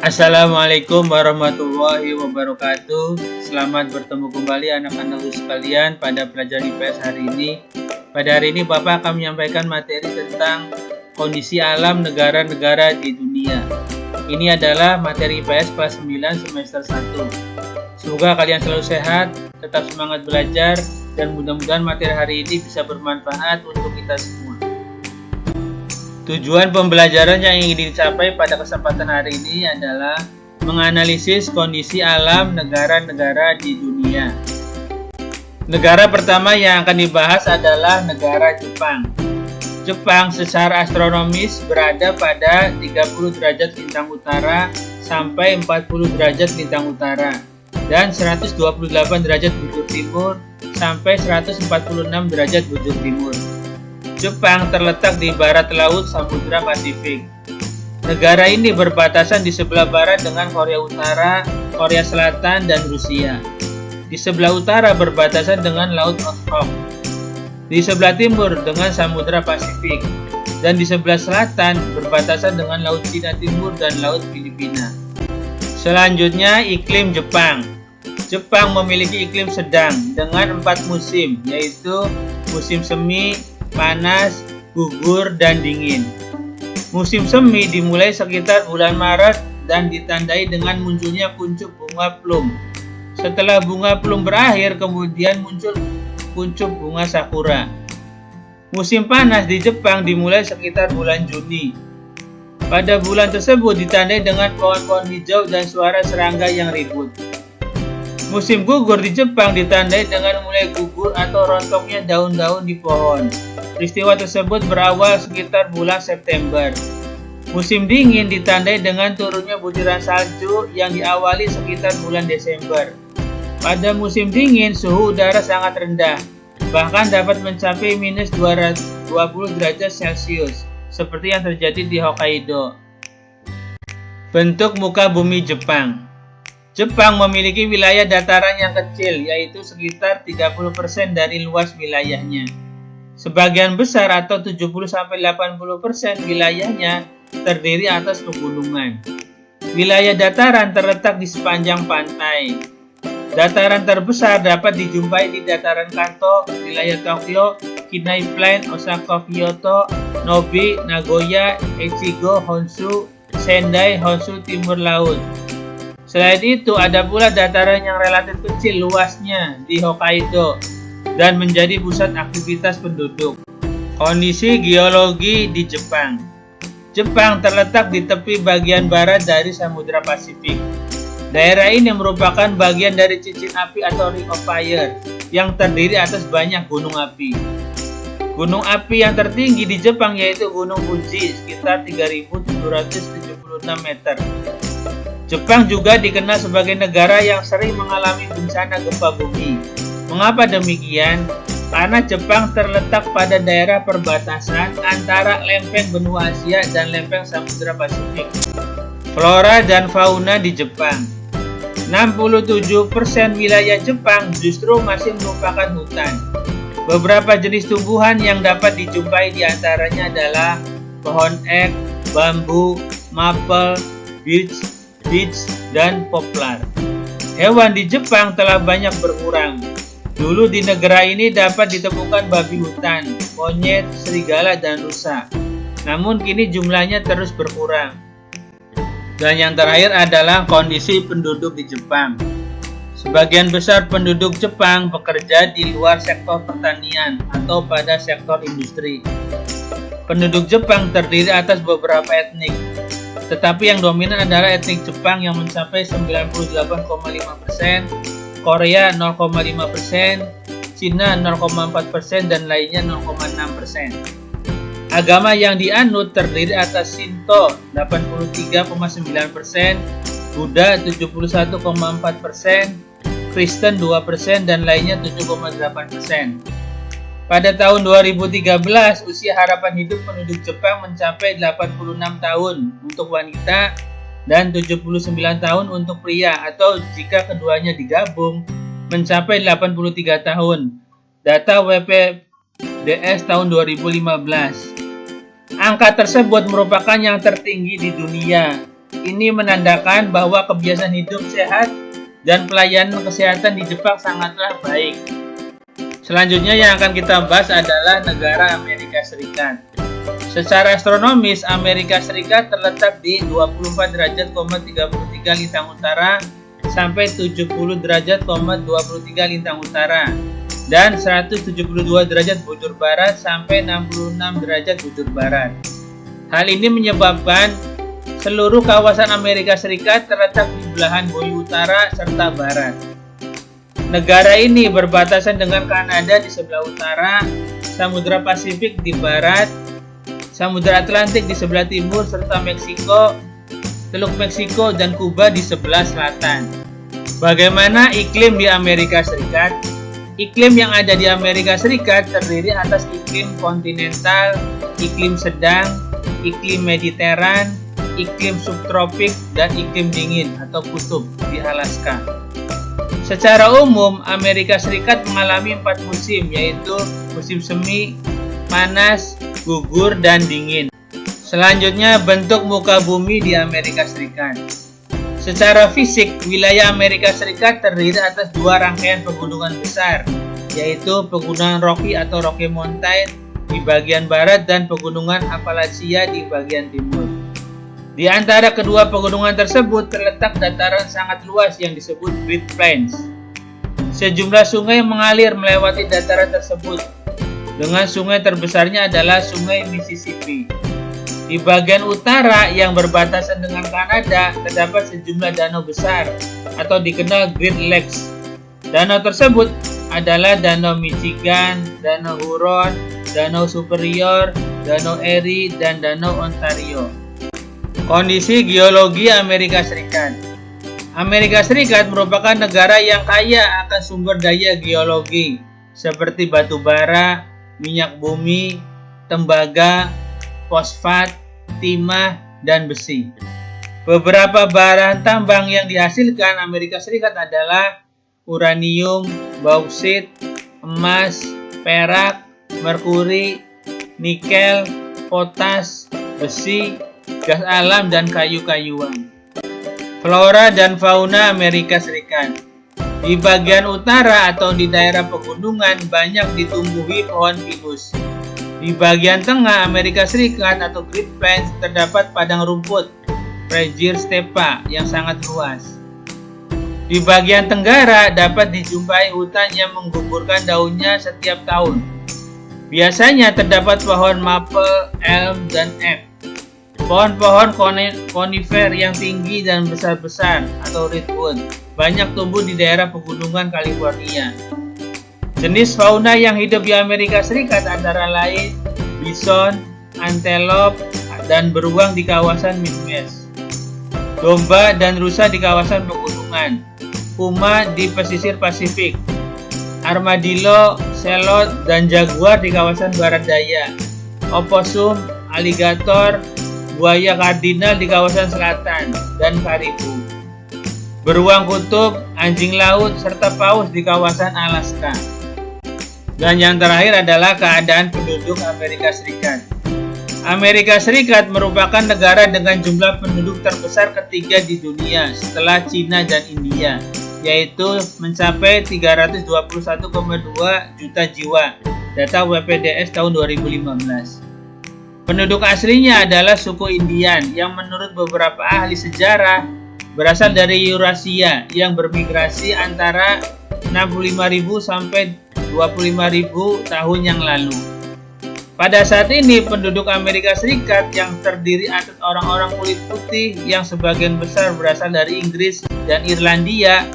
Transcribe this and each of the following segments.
Assalamualaikum warahmatullahi wabarakatuh. Selamat bertemu kembali anak-anakku sekalian pada pelajaran IPS hari ini. Pada hari ini Bapak akan menyampaikan materi tentang kondisi alam negara-negara di dunia. Ini adalah materi IPS kelas 9 semester 1. Semoga kalian selalu sehat, tetap semangat belajar, dan mudah-mudahan materi hari ini bisa bermanfaat untuk kita semua. Tujuan pembelajaran yang ingin dicapai pada kesempatan hari ini adalah menganalisis kondisi alam negara-negara di dunia. Negara pertama yang akan dibahas adalah negara Jepang. Jepang secara astronomis berada pada 30 derajat lintang utara sampai 40 derajat lintang utara dan 128 derajat bujur timur sampai 146 derajat bujur timur. Jepang terletak di barat laut Samudra Pasifik. Negara ini berbatasan di sebelah barat dengan Korea Utara, Korea Selatan, dan Rusia. Di sebelah utara berbatasan dengan Laut Okhotsk. Di sebelah timur dengan Samudra Pasifik. Dan di sebelah selatan berbatasan dengan Laut Cina Timur dan Laut Filipina. Selanjutnya, iklim Jepang. Jepang memiliki iklim sedang dengan 4 musim, yaitu musim semi, panas, gugur, dan dingin. Musim semi dimulai sekitar bulan Maret dan ditandai dengan munculnya kuncup bunga plum. Setelah bunga plum berakhir, kemudian muncul kuncup bunga sakura. Musim panas di Jepang dimulai sekitar bulan Juni. Pada bulan tersebut ditandai dengan pohon-pohon hijau dan suara serangga yang ribut. Musim gugur di Jepang ditandai dengan mulai gugur atau rontoknya daun-daun di pohon. Peristiwa tersebut berawal sekitar bulan September. Musim dingin ditandai dengan turunnya butiran salju yang diawali sekitar bulan Desember. Pada musim dingin, suhu udara sangat rendah, bahkan dapat mencapai minus 220 derajat Celcius, seperti yang terjadi di Hokkaido. Bentuk muka bumi Jepang. Jepang memiliki wilayah dataran yang kecil, yaitu sekitar 30% dari luas wilayahnya. Sebagian besar atau 70-80% wilayahnya terdiri atas pegunungan. Wilayah dataran terletak di sepanjang pantai. Dataran terbesar dapat dijumpai di dataran Kanto, wilayah Tokyo, Kinai Plain, Osaka, Kyoto, Nobi, Nagoya, Echigo, Honshu, Sendai, Honshu Timur Laut. Selain itu, ada pula dataran yang relatif kecil luasnya di Hokkaido dan menjadi pusat aktivitas penduduk. Kondisi geologi di Jepang. Jepang terletak di tepi bagian barat dari Samudra Pasifik. Daerah ini merupakan bagian dari cincin api atau Ring of Fire yang terdiri atas banyak gunung api. Gunung api yang tertinggi di Jepang yaitu Gunung Fuji sekitar 3.776 meter. Jepang juga dikenal sebagai negara yang sering mengalami bencana gempa bumi. Mengapa demikian? Karena Jepang terletak pada daerah perbatasan antara lempeng benua Asia dan lempeng Samudra Pasifik. Flora dan fauna di Jepang. 67% wilayah Jepang justru masih merupakan hutan. Beberapa jenis tumbuhan yang dapat dijumpai di antaranya adalah pohon ek, bambu, maple, beech, dan poplar. Hewan di Jepang telah banyak berkurang. Dulu di negara ini dapat ditemukan babi hutan, monyet, serigala, dan rusa. Namun kini jumlahnya terus berkurang. Dan yang terakhir adalah kondisi penduduk di Jepang. Sebagian besar penduduk Jepang bekerja di luar sektor pertanian atau pada sektor industri. Penduduk Jepang terdiri atas beberapa etnik, tetapi yang dominan adalah etnik Jepang yang mencapai 98,5%, Korea 0,5%, Cina 0,4%, dan lainnya 0,6%. Agama yang dianut terdiri atas Shinto 83,9%, Buddha 71,4%, Kristen 2%, dan lainnya 7,8%. Pada tahun 2013, usia harapan hidup penduduk Jepang mencapai 86 tahun untuk wanita dan 79 tahun untuk pria, atau jika keduanya digabung mencapai 83 tahun. Data WPDS tahun 2015. Angka tersebut merupakan yang tertinggi di dunia Ini menandakan bahwa kebiasaan hidup sehat dan pelayanan kesehatan di Jepang sangatlah baik. Selanjutnya yang akan kita bahas adalah negara Amerika Serikat. Secara astronomis, Amerika Serikat terletak di 24 derajat, 33 lintang utara sampai 70 derajat, 23 lintang utara dan 172 derajat bujur barat sampai 66 derajat bujur barat. Hal ini menyebabkan seluruh kawasan Amerika Serikat terletak di belahan bumi utara serta barat. Negara ini berbatasan dengan Kanada di sebelah utara, Samudra Pasifik di barat, Samudra Atlantik di sebelah timur, serta Meksiko, Teluk Meksiko, dan Kuba di sebelah selatan. Bagaimana iklim di Amerika Serikat? Iklim yang ada di Amerika Serikat terdiri atas iklim kontinental, iklim sedang, iklim mediteran, iklim subtropik, dan iklim dingin atau kutub di Alaska. Secara umum, Amerika Serikat mengalami 4 musim, yaitu musim semi, panas, gugur, dan dingin. Selanjutnya, bentuk muka bumi di Amerika Serikat. Secara fisik, wilayah Amerika Serikat terdiri atas 2 rangkaian pegunungan besar, yaitu Pegunungan Rocky atau Rocky Mountain di bagian barat dan Pegunungan Appalachia di bagian timur. Di antara kedua pegunungan tersebut terletak dataran sangat luas yang disebut Great Plains. Sejumlah sungai mengalir melewati dataran tersebut, dengan sungai terbesarnya adalah Sungai Mississippi. Di bagian utara yang berbatasan dengan Kanada terdapat sejumlah danau besar atau dikenal Great Lakes. Danau tersebut adalah Danau Michigan, Danau Huron, Danau Superior, Danau Erie, dan Danau Ontario. Kondisi geologi Amerika Serikat. Amerika Serikat merupakan negara yang kaya akan sumber daya geologi seperti batu bara, minyak bumi, tembaga, fosfat, timah, dan besi. Beberapa bahan tambang yang dihasilkan Amerika Serikat adalah uranium, bauksit, emas, perak, merkuri, nikel, potas, besi, gas alam, dan kayu-kayuan. Flora dan fauna Amerika Serikat. Di bagian utara atau di daerah pegunungan banyak ditumbuhi pohon pinus. Di bagian tengah Amerika Serikat atau Great Plains terdapat padang rumput Prairial Steppe yang sangat luas. Di bagian tenggara dapat dijumpai hutan yang menggugurkan daunnya setiap tahun. Biasanya terdapat pohon maple, elm, dan oak. Pohon-pohon konifer yang tinggi dan besar-besar atau redwood banyak tumbuh di daerah pegunungan California. Jenis fauna yang hidup di Amerika Serikat antara lain bison, antelope, dan beruang di kawasan Midwest, domba dan rusa di kawasan pegunungan, puma di pesisir Pasifik, armadillo, selot, dan jaguar di kawasan barat daya, opossum, aligator, buaya kardinal di kawasan selatan, dan karibu, beruang kutub, anjing laut, serta paus di kawasan Alaska. Dan yang terakhir adalah keadaan penduduk Amerika Serikat. Amerika Serikat merupakan negara dengan jumlah penduduk terbesar ketiga di dunia setelah Cina dan India, yaitu mencapai 321,2 juta jiwa, data WPDS tahun 2015. Penduduk aslinya adalah suku Indian yang menurut beberapa ahli sejarah berasal dari Eurasia yang bermigrasi antara 65.000 sampai 25.000 tahun yang lalu. Pada saat ini penduduk Amerika Serikat yang terdiri atas orang-orang kulit putih yang sebagian besar berasal dari Inggris dan Irlandia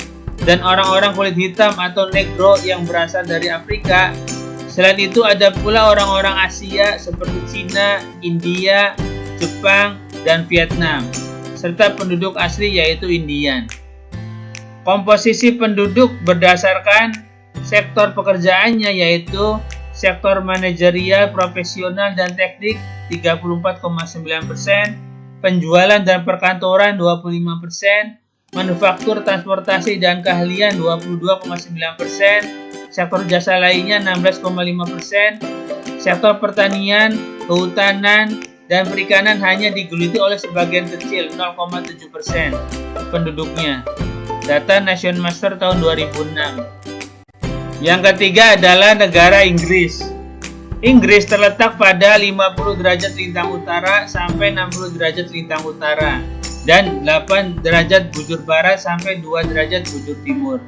dan orang-orang kulit hitam atau negro yang berasal dari Afrika. Selain itu ada pula orang-orang Asia seperti Cina, India, Jepang, dan Vietnam, serta penduduk asli yaitu Indian. Komposisi penduduk berdasarkan sektor pekerjaannya yaitu sektor manajerial, profesional, dan teknik 34,9%, penjualan dan perkantoran 25%, manufaktur, transportasi, dan keahlian 22,9%, sektor jasa lainnya 16,5%, sektor pertanian, kehutanan, dan perikanan hanya digeluti oleh sebagian kecil 0,7% penduduknya. Data Nation Master tahun 2006. Yang ketiga adalah negara Inggris. Inggris terletak pada 50 derajat lintang utara sampai 60 derajat lintang utara dan 8 derajat bujur barat sampai 2 derajat bujur timur.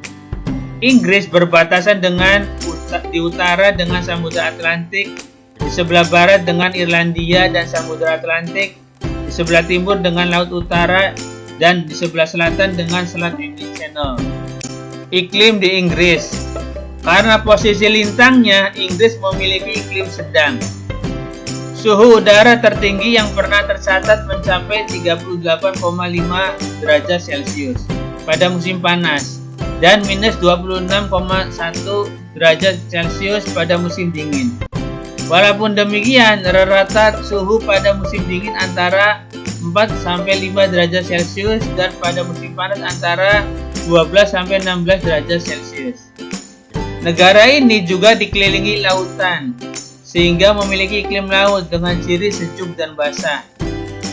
Inggris berbatasan di utara dengan Samudra Atlantik, di sebelah barat dengan Irlandia dan Samudra Atlantik, di sebelah timur dengan Laut Utara, dan di sebelah selatan dengan Selat English Channel. Iklim di Inggris. Karena posisi lintangnya, Inggris memiliki iklim sedang. Suhu udara tertinggi yang pernah tercatat mencapai 38,5 derajat Celcius pada musim panas dan minus 26,1 derajat Celcius pada musim dingin. Walaupun demikian, rata-rata suhu pada musim dingin antara 4-5 derajat Celcius dan pada musim panas antara 12-16 derajat Celcius. Negara ini juga dikelilingi lautan, sehingga memiliki iklim laut dengan ciri sejuk dan basah.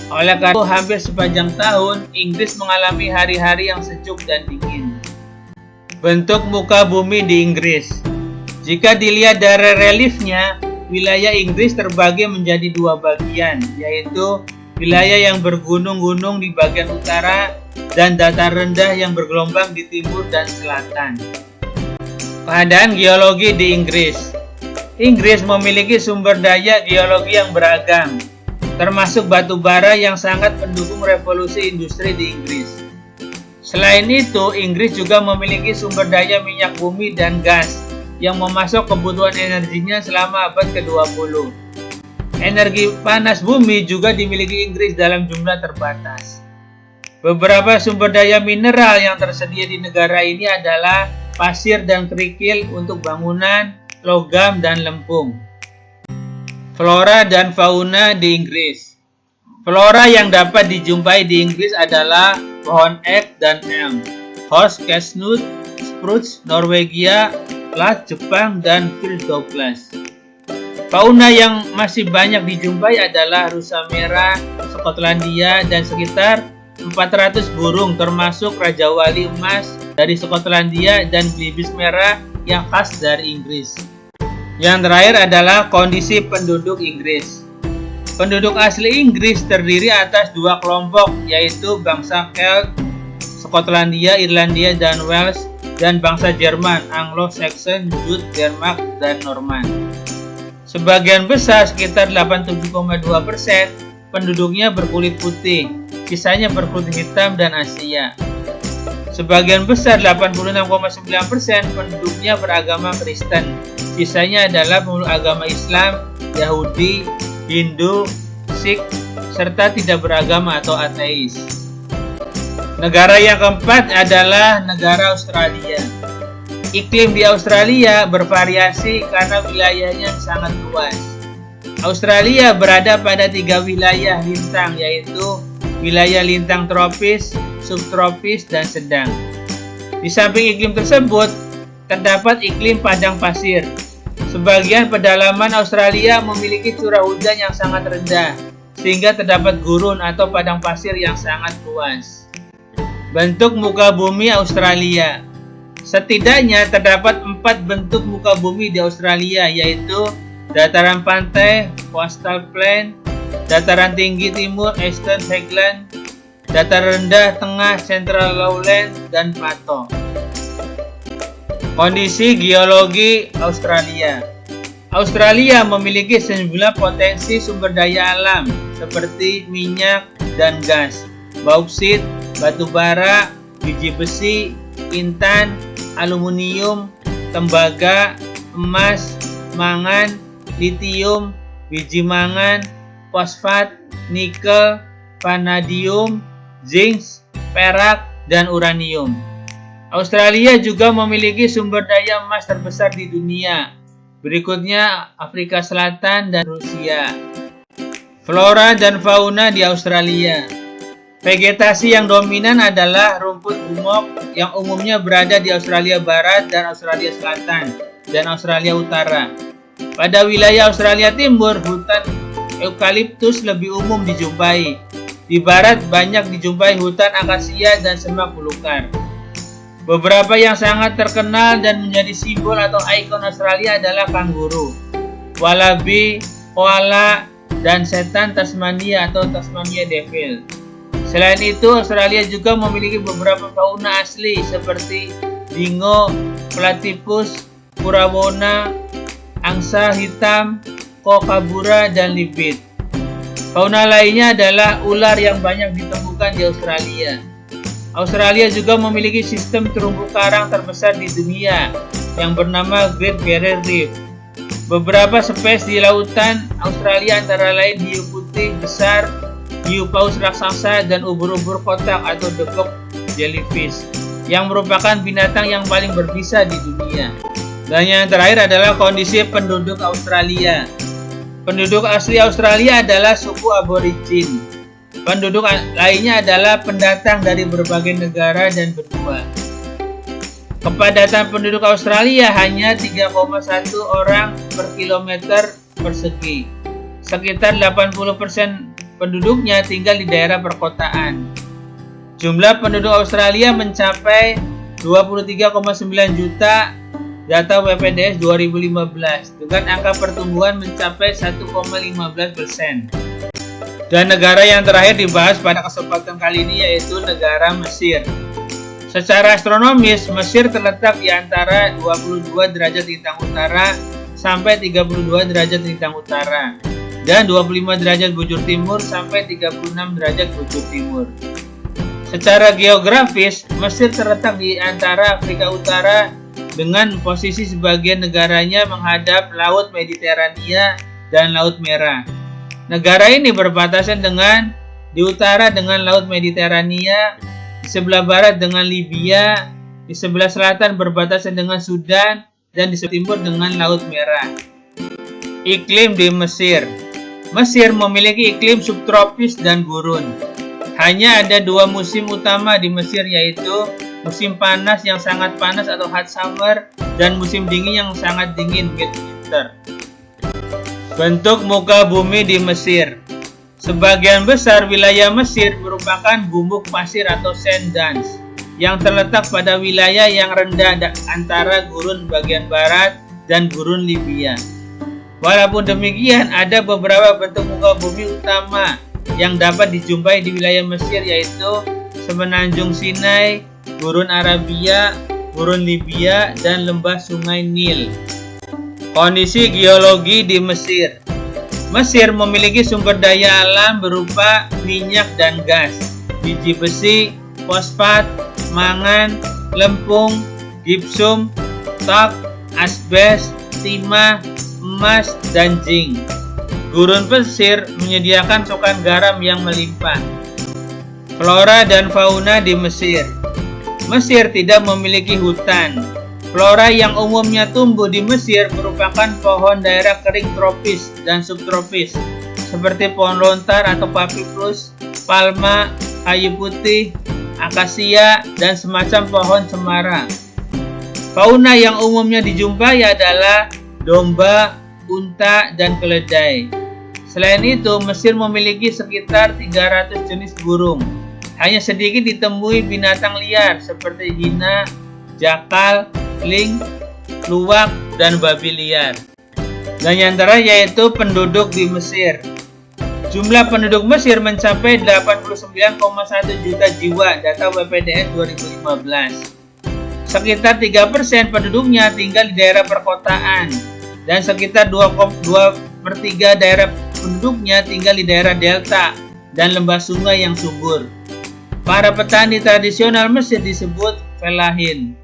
Oleh karena itu, hampir sepanjang tahun, Inggris mengalami hari-hari yang sejuk dan dingin. Bentuk muka bumi di Inggris. Jika dilihat dari reliefnya, wilayah Inggris terbagi menjadi dua bagian, yaitu wilayah yang bergunung-gunung di bagian utara dan datar rendah yang bergelombang di timur dan selatan. Keadaan geologi di Inggris. Inggris memiliki sumber daya geologi yang beragam, termasuk batu bara yang sangat mendukung revolusi industri di Inggris. Selain itu, Inggris juga memiliki sumber daya minyak bumi dan gas yang memasok kebutuhan energinya selama abad ke-20. Energi panas bumi juga dimiliki Inggris dalam jumlah terbatas. Beberapa sumber daya mineral yang tersedia di negara ini adalah pasir dan kerikil untuk bangunan, logam, dan lempung. Flora dan fauna di Inggris. Flora yang dapat dijumpai di Inggris adalah pohon ek dan elm, horse chestnut, spruce Norwegia, plat Jepang, dan Phil Douglas. Fauna yang masih banyak dijumpai adalah rusa merah, Skotlandia, dan sekitar 400 burung termasuk Raja Wali emas dari Skotlandia dan belibis merah yang khas dari Inggris. Yang terakhir adalah kondisi penduduk Inggris. Penduduk asli Inggris terdiri atas dua kelompok, yaitu bangsa Celt, Skotlandia, Irlandia, dan Wales, dan bangsa Jerman, Anglo-Saxon, Jute, Denmark, dan Norman. Sebagian besar, sekitar 87,2%, penduduknya berkulit putih, sisanya berkulit hitam dan Asia. Sebagian besar 86,9% penduduknya beragama Kristen, sisanya adalah pemeluk agama Islam, Yahudi, Hindu, Sikh, serta tidak beragama atau ateis. Negara yang keempat adalah negara Australia. Iklim di Australia bervariasi karena wilayahnya sangat luas. Australia berada pada 3 wilayah lintang, yaitu wilayah lintang tropis, subtropis, dan sedang. Di samping iklim tersebut, terdapat iklim padang pasir. Sebagian pedalaman Australia memiliki curah hujan yang sangat rendah, sehingga terdapat gurun atau padang pasir yang sangat luas. Bentuk muka bumi Australia. Setidaknya terdapat 4 bentuk muka bumi di Australia, yaitu dataran pantai, coastal plain, dataran tinggi timur, Eastern Highland, dataran rendah tengah, Central Lowland, dan plateau. Kondisi geologi Australia. Australia memiliki sejumlah potensi sumber daya alam seperti minyak dan gas, bauksit, batu bara, biji besi, intan, aluminium, tembaga, emas, mangan, litium, biji mangan, fosfat, nikel, vanadium, zinc, perak, dan uranium. Australia juga memiliki sumber daya emas terbesar di dunia. Berikutnya Afrika Selatan dan Rusia. Flora dan fauna di Australia. Vegetasi yang dominan adalah rumput hummock yang umumnya berada di Australia Barat dan Australia Selatan dan Australia Utara. Pada wilayah Australia Timur, hutan eukaliptus lebih umum dijumpai. Di barat banyak dijumpai hutan akasia dan semak belukar. Beberapa yang sangat terkenal dan menjadi simbol atau ikon Australia adalah kanguru, wallaby, koala, dan setan Tasmania atau Tasmania Devil. Selain itu, Australia juga memiliki beberapa fauna asli seperti dingo, platypus, kurawona, angsa hitam, kookaburra, dan libit. Fauna lainnya adalah ular yang banyak ditemukan di Australia. Australia juga memiliki sistem terumbu karang terbesar di dunia yang bernama Great Barrier Reef. Beberapa spesies di lautan Australia antara lain hiu putih besar, hiu paus raksasa, dan ubur-ubur kotak atau the cock jellyfish yang merupakan binatang yang paling berbisa di dunia. Dan yang terakhir adalah kondisi penduduk Australia. Penduduk asli Australia adalah suku aborigin. Penduduk lainnya adalah pendatang dari berbagai negara dan benua. Kepadatan penduduk Australia hanya 3,1 orang per kilometer persegi. Sekitar 80% penduduknya tinggal di daerah perkotaan. Jumlah penduduk Australia mencapai 23,9 juta data BPJS 2015 dengan angka pertumbuhan mencapai 1,15%. Dan negara yang terakhir dibahas pada kesempatan kali ini yaitu negara Mesir. Secara astronomis, Mesir terletak di antara 22 derajat lintang utara sampai 32 derajat lintang utara dan 25 derajat bujur timur sampai 36 derajat bujur timur. Secara geografis, Mesir terletak di antara Afrika Utara dengan posisi sebagian negaranya menghadap Laut Mediterania dan Laut Merah. Negara ini berbatasan di utara dengan Laut Mediterania, di sebelah barat dengan Libya, di sebelah selatan berbatasan dengan Sudan, dan di sebelah timur dengan Laut Merah. Iklim di Mesir. Mesir memiliki iklim subtropis dan gurun. Hanya ada dua musim utama di Mesir yaitu musim panas yang sangat panas atau hot summer dan musim dingin yang sangat dingin mid winter. Bentuk muka bumi di Mesir. Sebagian besar wilayah Mesir merupakan gumuk pasir atau sand dunes yang terletak pada wilayah yang rendah antara gurun bagian barat dan gurun Libya. Walaupun demikian, ada beberapa bentuk muka bumi utama yang dapat dijumpai di wilayah Mesir yaitu Semenanjung Sinai, Gurun Arabia, Gurun Libya, dan lembah Sungai Nil. Kondisi geologi di Mesir. Mesir memiliki sumber daya alam berupa minyak dan gas, biji besi, fosfat, mangan, lempung, gipsum, talk, asbes, timah, emas, dan zinc. Gurun Mesir menyediakan cukan garam yang melimpah. Flora dan fauna di Mesir. Mesir tidak memiliki hutan. Flora yang umumnya tumbuh di Mesir merupakan pohon daerah kering tropis dan subtropis seperti pohon lontar atau papyrus, palma, kayu putih, akasia, dan semacam pohon cemara. Fauna yang umumnya dijumpai adalah domba, unta, dan keledai. Selain itu, Mesir memiliki sekitar 300 jenis burung. Hanya sedikit ditemui binatang liar seperti hina, jakal, eling, luwak, dan babi liar. Dan yang terakhir yaitu penduduk di Mesir. Jumlah penduduk Mesir mencapai 89,1 juta jiwa data BPJS 2015. Sekitar 3% penduduknya tinggal di daerah perkotaan dan sekitar 2/3 daerah penduduknya tinggal di daerah delta dan lembah sungai yang subur. Para petani tradisional Mesir disebut felahin.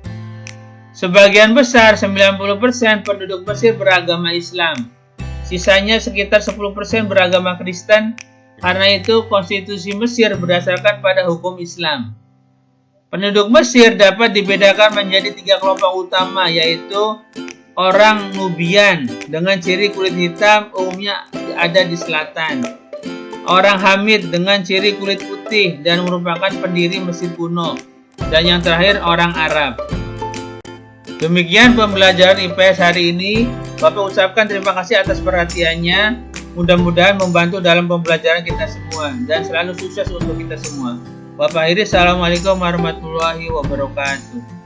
Sebagian besar 90% penduduk Mesir beragama Islam. Sisanya sekitar 10% beragama Kristen. Karena itu konstitusi Mesir berdasarkan pada hukum Islam. Penduduk Mesir dapat dibedakan menjadi 3 kelompok utama yaitu orang Nubian dengan ciri kulit hitam umumnya ada di selatan. Orang Hamid dengan ciri kulit putih dan merupakan pendiri Mesir kuno. Dan yang terakhir orang Arab. Demikian pembelajaran IPS hari ini. Bapak ucapkan terima kasih atas perhatiannya. Mudah-mudahan membantu dalam pembelajaran kita semua dan selalu sukses untuk kita semua. Bapak Iris, Assalamualaikum warahmatullahi wabarakatuh.